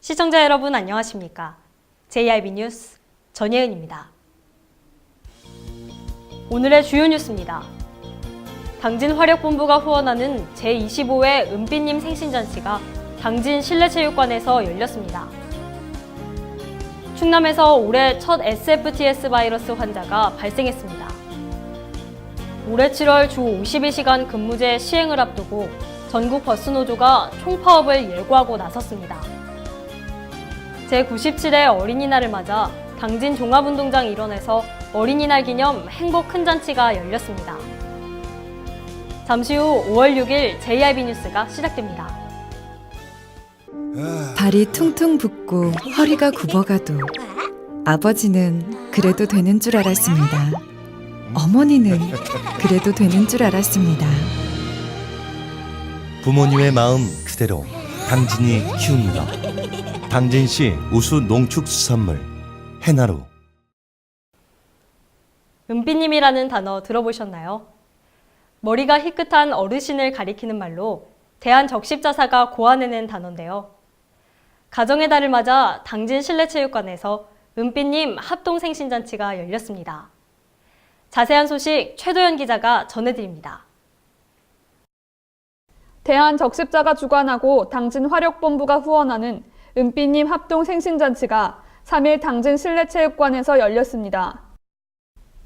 시청자 여러분 안녕하십니까? JIB 뉴스 전예은입니다. 오늘의 주요 뉴스입니다. 당진화력본부가 후원하는 제25회 은빛님 생신잔치가 당진 실내체육관에서 열렸습니다. 충남에서 올해 첫 SFTS 바이러스 환자가 발생했습니다. 올해 7월 주 52시간 근무제 시행을 앞두고 전국 버스노조가 총파업을 예고하고 나섰습니다. 제97회 어린이날을 맞아 당진 종합운동장 일원에서 어린이날 기념 행복 큰 잔치가 열렸습니다. 잠시 후 5월 6일 JIB 뉴스가 시작됩니다. 발이 퉁퉁 붓고 허리가 굽어가도 아버지는 그래도 되는 줄 알았습니다. 어머니는 그래도 되는 줄 알았습니다. 부모님의 마음 그대로 당진이 키웁니다. 당진시 우수 농축수산물 해나루. 은빛님이라는 단어 들어보셨나요? 머리가 희끗한 어르신을 가리키는 말로 대한적십자사가 고안해낸 단어인데요. 가정의 달을 맞아 당진 실내체육관에서 은빛님 합동생신잔치가 열렸습니다. 자세한 소식 최도연 기자가 전해드립니다. 대한적십자가 주관하고 당진화력본부가 후원하는 은빛님 합동생신잔치가 3일 당진 실내체육관에서 열렸습니다.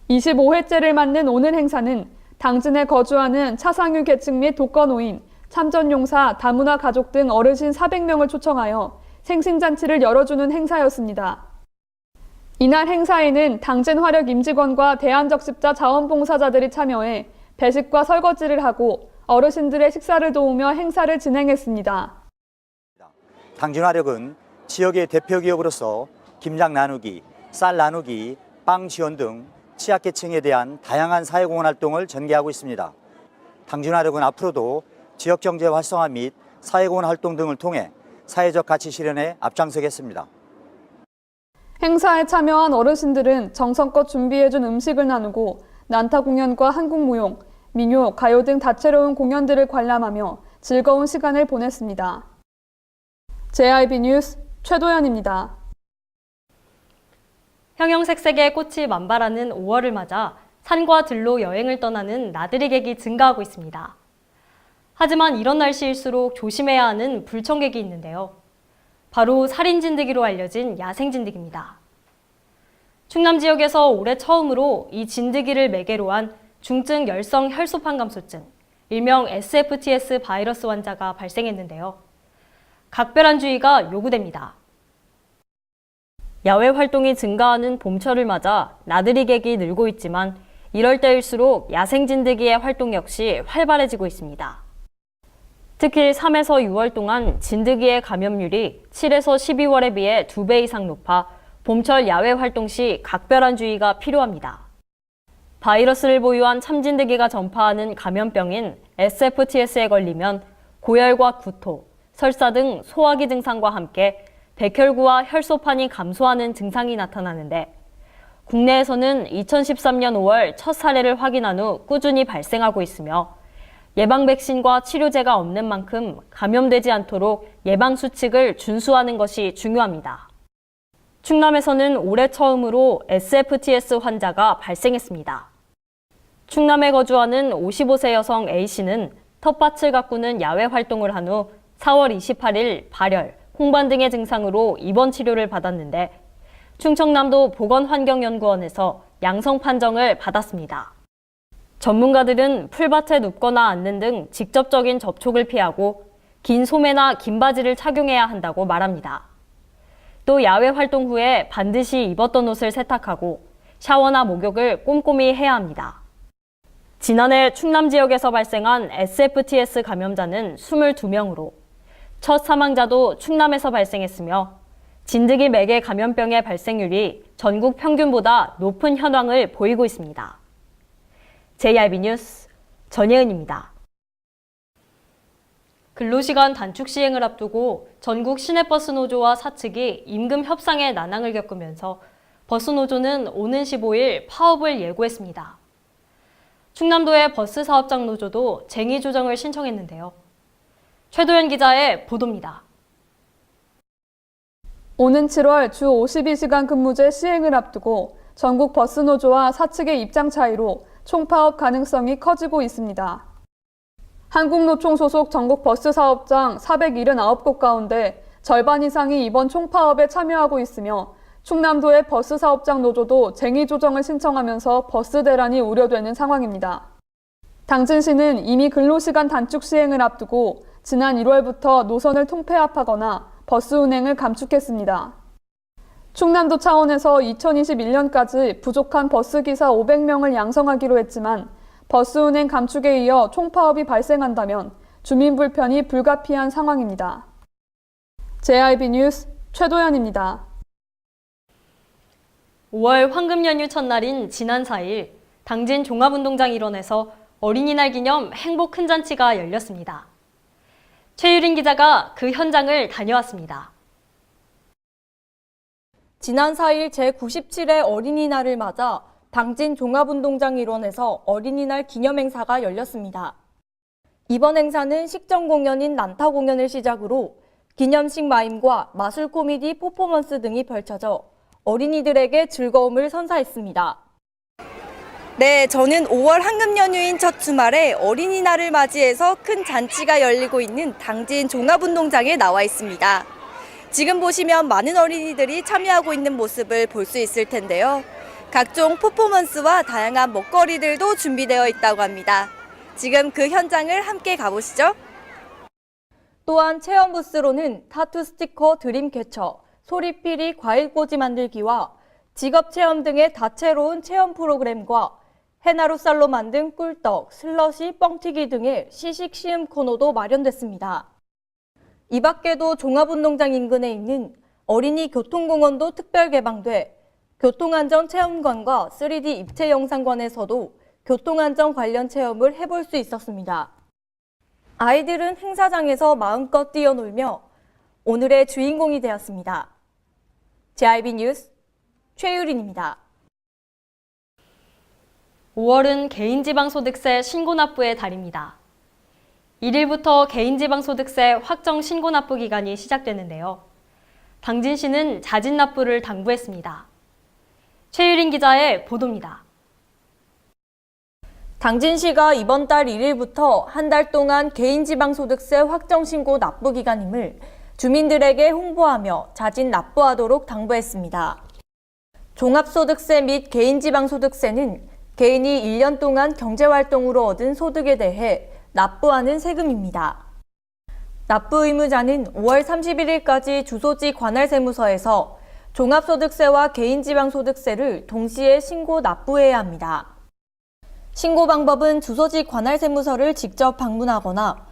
25회째를 맞는 오늘 행사는 당진에 거주하는 차상위 계층 및 독거노인, 참전용사, 다문화 가족 등 어르신 400명을 초청하여 생신잔치를 열어주는 행사였습니다. 이날 행사에는 당진화력 임직원과 대한적십자 자원봉사자들이 참여해 배식과 설거지를 하고 어르신들의 식사를 도우며 행사를 진행했습니다. 당진화력은 지역의 대표 기업으로서 김장 나누기, 쌀 나누기, 빵 지원 등 취약계층에 대한 다양한 사회공헌 활동을 전개하고 있습니다. 당진화력은 앞으로도 지역경제 활성화 및 사회공헌 활동 등을 통해 사회적 가치 실현에 앞장서겠습니다. 행사에 참여한 어르신들은 정성껏 준비해준 음식을 나누고 난타 공연과 한국무용, 민요, 가요 등 다채로운 공연들을 관람하며 즐거운 시간을 보냈습니다. JIB 뉴스 최도연입니다. 형형색색의 꽃이 만발하는 5월을 맞아 산과 들로 여행을 떠나는 나들이 객이 증가하고 있습니다. 하지만 이런 날씨일수록 조심해야 하는 불청객이 있는데요. 바로 살인진드기로 알려진 야생진드기입니다. 충남 지역에서 올해 처음으로 이 진드기를 매개로 한 중증 열성 혈소판 감소증, 일명 SFTS 바이러스 환자가 발생했는데요. 각별한 주의가 요구됩니다. 야외 활동이 증가하는 봄철을 맞아 나들이 객이 늘고 있지만 이럴 때일수록 야생진드기의 활동 역시 활발해지고 있습니다. 특히 3에서 6월 동안 진드기의 감염률이 7에서 12월에 비해 2배 이상 높아 봄철 야외 활동 시 각별한 주의가 필요합니다. 바이러스를 보유한 참진드기가 전파하는 감염병인 SFTS에 걸리면 고열과 구토, 설사 등 소화기 증상과 함께 백혈구와 혈소판이 감소하는 증상이 나타나는데 국내에서는 2013년 5월 첫 사례를 확인한 후 꾸준히 발생하고 있으며 예방 백신과 치료제가 없는 만큼 감염되지 않도록 예방 수칙을 준수하는 것이 중요합니다. 충남에서는 올해 처음으로 SFTS 환자가 발생했습니다. 충남에 거주하는 55세 여성 A씨는 텃밭을 가꾸는 야외 활동을 한 후 4월 28일 발열, 홍반 등의 증상으로 입원 치료를 받았는데 충청남도 보건환경연구원에서 양성 판정을 받았습니다. 전문가들은 풀밭에 눕거나 앉는 등 직접적인 접촉을 피하고 긴 소매나 긴 바지를 착용해야 한다고 말합니다. 또 야외 활동 후에 반드시 입었던 옷을 세탁하고 샤워나 목욕을 꼼꼼히 해야 합니다. 지난해 충남 지역에서 발생한 SFTS 감염자는 22명으로 첫 사망자도 충남에서 발생했으며 진드기 매개 감염병의 발생률이 전국 평균보다 높은 현황을 보이고 있습니다. JIB 뉴스 전예은입니다. 근로시간 단축 시행을 앞두고 전국 시내버스 노조와 사측이 임금 협상의 난항을 겪으면서 버스노조는 오는 15일 파업을 예고했습니다. 충남도의 버스 사업장 노조도 쟁의 조정을 신청했는데요. 최도연 기자의 보도입니다. 오는 7월 주 52시간 근무제 시행을 앞두고 전국 버스노조와 사측의 입장 차이로 총파업 가능성이 커지고 있습니다. 한국노총 소속 전국 버스 사업장 479곳 가운데 절반 이상이 이번 총파업에 참여하고 있으며 충남도의 버스 사업장 노조도 쟁의 조정을 신청하면서 버스 대란이 우려되는 상황입니다. 당진시는 이미 근로시간 단축 시행을 앞두고 지난 1월부터 노선을 통폐합하거나 버스 운행을 감축했습니다. 충남도 차원에서 2021년까지 부족한 버스기사 500명을 양성하기로 했지만 버스 운행 감축에 이어 총파업이 발생한다면 주민 불편이 불가피한 상황입니다. JIB 뉴스 최도연입니다. 5월 황금 연휴 첫날인 지난 4일 당진 종합운동장 일원에서 어린이날 기념 행복 큰 잔치가 열렸습니다. 최유린 기자가 그 현장을 다녀왔습니다. 지난 4일 제97회 어린이날을 맞아 당진 종합운동장 일원에서 어린이날 기념행사가 열렸습니다. 이번 행사는 식전 공연인 난타 공연을 시작으로 기념식 마임과 마술 코미디 퍼포먼스 등이 펼쳐져 어린이들에게 즐거움을 선사했습니다. 네, 저는 5월 황금 연휴인 첫 주말에 어린이날을 맞이해서 큰 잔치가 열리고 있는 당진 종합운동장에 나와 있습니다. 지금 보시면 많은 어린이들이 참여하고 있는 모습을 볼 수 있을 텐데요. 각종 퍼포먼스와 다양한 먹거리들도 준비되어 있다고 합니다. 지금 그 현장을 함께 가보시죠. 또한 체험 부스로는 타투 스티커 드림 캐쳐, 소리피리 과일 꽂이 만들기와 직업 체험 등의 다채로운 체험 프로그램과 해나루 쌀로 만든 꿀떡, 슬러시, 뻥튀기 등의 시식 시음 코너도 마련됐습니다. 이 밖에도 종합운동장 인근에 있는 어린이 교통공원도 특별 개방돼 교통안전 체험관과 3D 입체 영상관에서도 교통안전 관련 체험을 해볼 수 있었습니다. 아이들은 행사장에서 마음껏 뛰어놀며 오늘의 주인공이 되었습니다. JIB 뉴스 최유린입니다. 5월은 개인지방소득세 신고납부의 달입니다. 1일부터 개인지방소득세 확정 신고납부 기간이 시작되는데요. 당진시는 자진납부를 당부했습니다. 최유린 기자의 보도입니다. 당진시가 이번 달 1일부터 한 달 동안 개인지방소득세 확정신고 납부 기간임을 주민들에게 홍보하며 자진 납부하도록 당부했습니다. 종합소득세 및 개인지방소득세는 개인이 1년 동안 경제활동으로 얻은 소득에 대해 납부하는 세금입니다. 납부 의무자는 5월 31일까지 주소지 관할세무서에서 종합소득세와 개인지방소득세를 동시에 신고 납부해야 합니다. 신고 방법은 주소지 관할세무서를 직접 방문하거나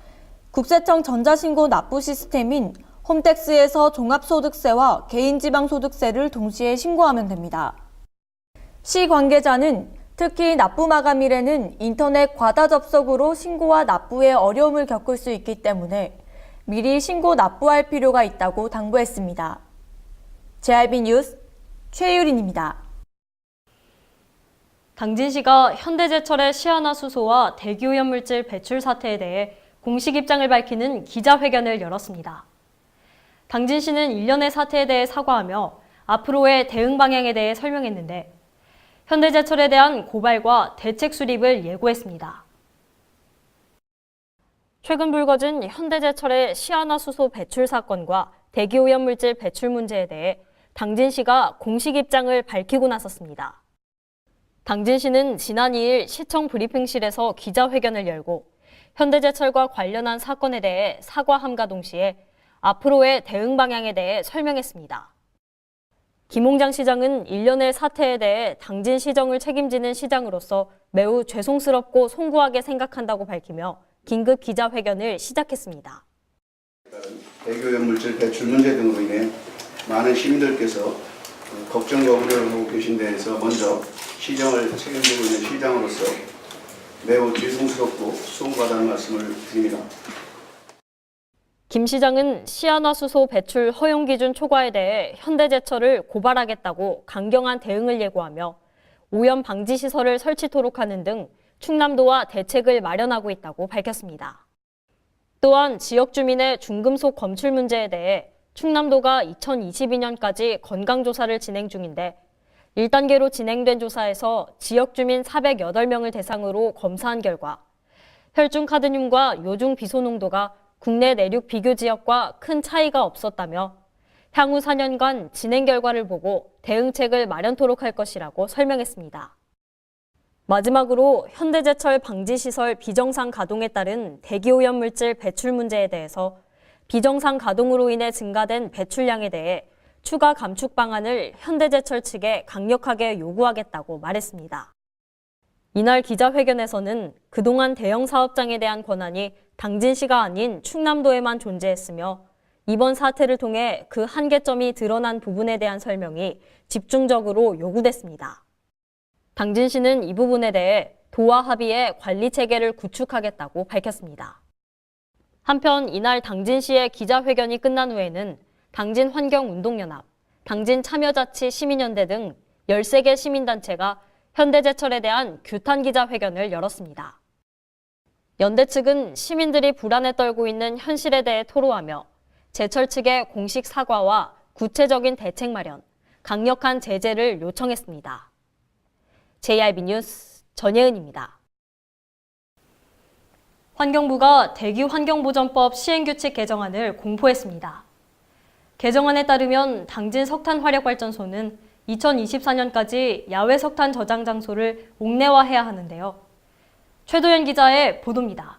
국세청 전자신고 납부 시스템인 홈택스에서 종합소득세와 개인지방소득세를 동시에 신고하면 됩니다. 시 관계자는 특히 납부 마감일에는 인터넷 과다 접속으로 신고와 납부에 어려움을 겪을 수 있기 때문에 미리 신고 납부할 필요가 있다고 당부했습니다. JIB 뉴스 최유린입니다. 당진시가 현대제철의 시아나수소와 대기오염물질 배출 사태에 대해 공식 입장을 밝히는 기자회견을 열었습니다. 당진시는 일련의 사태에 대해 사과하며 앞으로의 대응 방향에 대해 설명했는데 현대제철에 대한 고발과 대책 수립을 예고했습니다. 최근 불거진 현대제철의 시아나수소 배출 사건과 대기오염물질 배출 문제에 대해 당진시가 공식 입장을 밝히고 나섰습니다. 당진시는 지난 2일 시청 브리핑실에서 기자회견을 열고 현대제철과 관련한 사건에 대해 사과함과 동시에 앞으로의 대응 방향에 대해 설명했습니다. 김홍장 시장은 일련의 사태에 대해 당진시정을 책임지는 시장으로서 매우 죄송스럽고 송구하게 생각한다고 밝히며 긴급 기자회견을 시작했습니다. 대기오염물질 배출 문제 등으로 인해 많은 시민들께서 걱정과 우려를 하고 계신 데에서 먼저 시정을 책임지고 있는 시장으로서 매우 죄송스럽고 송구하다는 말씀을 드립니다. 김 시장은 시아나수소 배출 허용 기준 초과에 대해 현대제철을 고발하겠다고 강경한 대응을 예고하며 오염 방지 시설을 설치토록 하는 등 충남도와 대책을 마련하고 있다고 밝혔습니다. 또한 지역 주민의 중금속 검출 문제에 대해 충남도가 2022년까지 건강조사를 진행 중인데 1단계로 진행된 조사에서 지역 주민 408명을 대상으로 검사한 결과 혈중카드뮴과 요중 비소농도가 국내 내륙 비교 지역과 큰 차이가 없었다며 향후 4년간 진행 결과를 보고 대응책을 마련토록 할 것이라고 설명했습니다. 마지막으로 현대제철 방지시설 비정상 가동에 따른 대기오염물질 배출 문제에 대해서 비정상 가동으로 인해 증가된 배출량에 대해 추가 감축 방안을 현대제철 측에 강력하게 요구하겠다고 말했습니다. 이날 기자회견에서는 그동안 대형 사업장에 대한 권한이 당진시가 아닌 충남도에만 존재했으며 이번 사태를 통해 그 한계점이 드러난 부분에 대한 설명이 집중적으로 요구됐습니다. 당진시는 이 부분에 대해 도와 합의해 관리 체계를 구축하겠다고 밝혔습니다. 한편 이날 당진시의 기자회견이 끝난 후에는 당진환경운동연합, 당진참여자치시민연대 등 13개 시민단체가 현대제철에 대한 규탄 기자회견을 열었습니다. 연대 측은 시민들이 불안에 떨고 있는 현실에 대해 토로하며 제철 측의 공식 사과와 구체적인 대책 마련, 강력한 제재를 요청했습니다. JIB 뉴스 전예은입니다. 환경부가 대기환경보전법 시행규칙 개정안을 공포했습니다. 개정안에 따르면 당진 석탄화력발전소는 2024년까지 야외 석탄 저장 장소를 옥내화해야 하는데요. 최도연 기자의 보도입니다.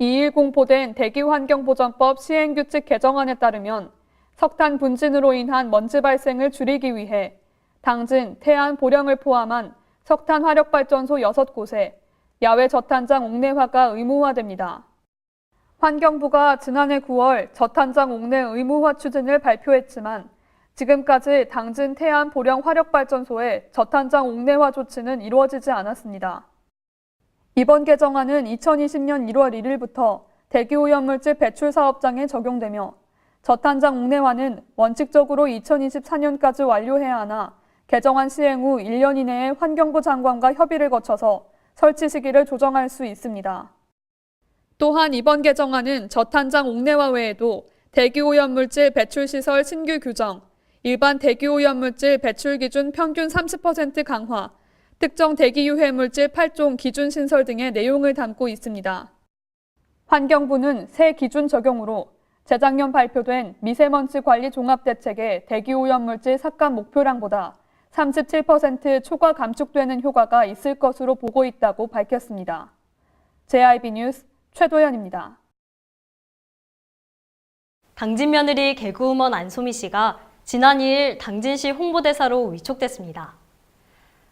2일 공포된 대기환경보전법 시행규칙 개정안에 따르면 석탄 분진으로 인한 먼지 발생을 줄이기 위해 당진, 태안, 보령을 포함한 석탄 화력발전소 6곳에 야외 저탄장 옥내화가 의무화됩니다. 환경부가 지난해 9월 저탄장 옥내 의무화 추진을 발표했지만 지금까지 당진, 태안, 보령 화력발전소의 저탄장 옥내화 조치는 이루어지지 않았습니다. 이번 개정안은 2020년 1월 1일부터 대기오염물질 배출 사업장에 적용되며 저탄장 옥내화는 원칙적으로 2024년까지 완료해야 하나 개정안 시행 후 1년 이내에 환경부 장관과 협의를 거쳐서 설치 시기를 조정할 수 있습니다. 또한 이번 개정안은 저탄장 옥내화 외에도 대기오염물질 배출시설 신규 규정, 일반 대기오염물질 배출 기준 평균 30% 강화, 특정 대기유해물질 8종 기준 신설 등의 내용을 담고 있습니다. 환경부는 새 기준 적용으로 재작년 발표된 미세먼지 관리 종합대책의 대기오염물질 삭감 목표량보다 37% 초과 감축되는 효과가 있을 것으로 보고 있다고 밝혔습니다. JIB 뉴스 최도연입니다. 당진 며느리 개그우먼 안소미 씨가 지난 2일 당진시 홍보대사로 위촉됐습니다.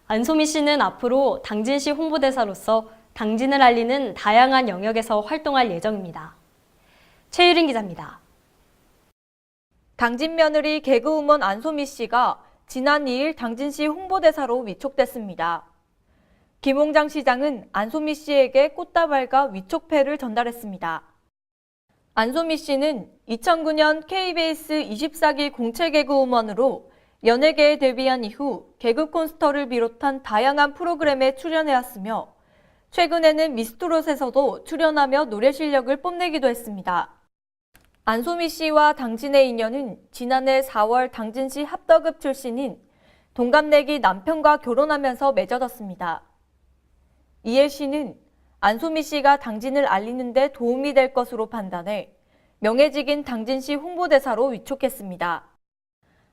안소미 씨는 앞으로 당진시 홍보대사로서 당진을 알리는 다양한 영역에서 활동할 예정입니다. 최유린 기자입니다. 당진 며느리 개그우먼 안소미 씨가 지난 2일 당진시 홍보대사로 위촉됐습니다. 김홍장 시장은 안소미 씨에게 꽃다발과 위촉패를 전달했습니다. 안소미 씨는 2009년 KBS 24기 공채 개그우먼으로 연예계에 데뷔한 이후 개그 콘서트를 비롯한 다양한 프로그램에 출연해왔으며 최근에는 미스트롯에서도 출연하며 노래 실력을 뽐내기도 했습니다. 안소미 씨와 당진의 인연은 지난해 4월 당진시 합덕읍 출신인 동갑내기 남편과 결혼하면서 맺어졌습니다. 이에 씨는 안소미 씨가 당진을 알리는 데 도움이 될 것으로 판단해 명예직인 당진시 홍보대사로 위촉했습니다.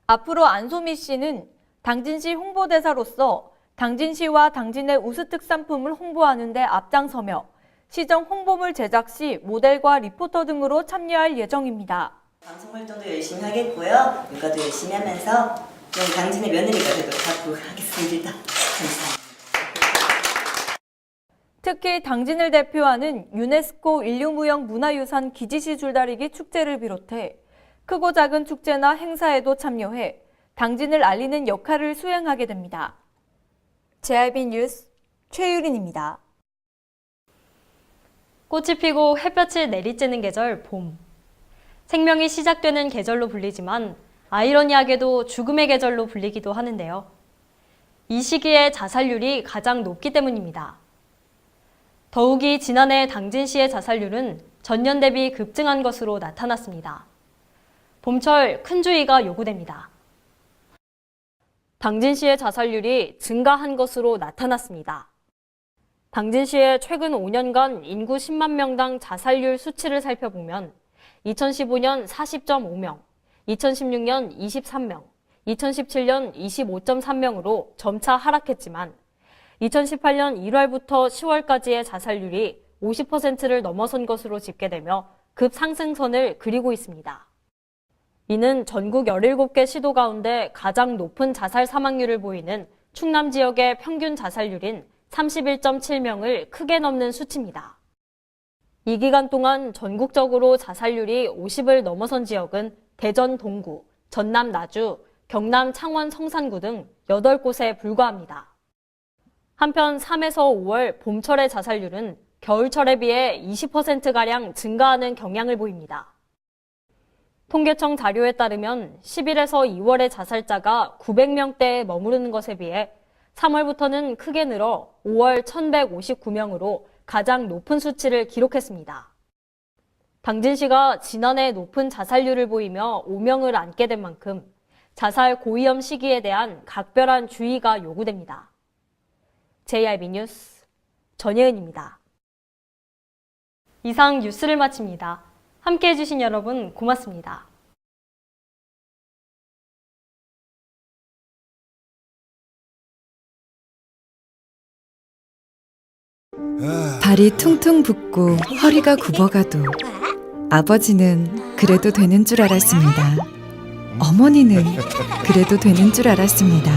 앞으로 안소미 씨는 당진시 홍보대사로서 당진시와 당진의 우수 특산품을 홍보하는 데 앞장서며 시정 홍보물 제작 시 모델과 리포터 등으로 참여할 예정입니다. 방송 활동도 열심히 하겠고요. 육아도 열심히 하면서 좀 당진의 며느리가 되도록 하겠습니다. 감사합니다. 특히 당진을 대표하는 유네스코 인류무형 문화유산 기지시 줄다리기 축제를 비롯해 크고 작은 축제나 행사에도 참여해 당진을 알리는 역할을 수행하게 됩니다. JIB 뉴스 최유린입니다. 꽃이 피고 햇볕이 내리쬐는 계절 봄. 생명이 시작되는 계절로 불리지만 아이러니하게도 죽음의 계절로 불리기도 하는데요. 이 시기에 자살률이 가장 높기 때문입니다. 더욱이 지난해 당진시의 자살률은 전년 대비 급증한 것으로 나타났습니다. 봄철 큰 주의가 요구됩니다. 당진시의 자살률이 증가한 것으로 나타났습니다. 당진시의 최근 5년간 인구 10만 명당 자살률 수치를 살펴보면 2015년 40.5명, 2016년 23명, 2017년 25.3명으로 점차 하락했지만 2018년 1월부터 10월까지의 자살률이 50%를 넘어선 것으로 집계되며 급상승선을 그리고 있습니다. 이는 전국 17개 시도 가운데 가장 높은 자살 사망률을 보이는 충남 지역의 평균 자살률인 31.7명을 크게 넘는 수치입니다. 이 기간 동안 전국적으로 자살률이 50을 넘어선 지역은 대전 동구, 전남 나주, 경남 창원 성산구 등 8곳에 불과합니다. 한편 3에서 5월 봄철의 자살률은 겨울철에 비해 20%가량 증가하는 경향을 보입니다. 통계청 자료에 따르면 10일에서 2월의 자살자가 900명대에 머무르는 것에 비해 3월부터는 크게 늘어 5월 1159명으로 가장 높은 수치를 기록했습니다. 당진시가 지난해 높은 자살률을 보이며 오명을 안게 된 만큼 자살 고위험 시기에 대한 각별한 주의가 요구됩니다. JRB 뉴스 전예은입니다. 이상 뉴스를 마칩니다. 함께해 주신 여러분 고맙습니다. 발이 퉁퉁 붓고 허리가 굽어가도 아버지는 그래도 되는 줄 알았습니다. 어머니는 그래도 되는 줄 알았습니다.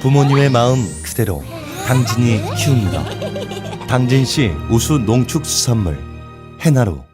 부모님의 마음 그대로 당진이 키웁니다. 당진시 우수 농축수산물 해나루.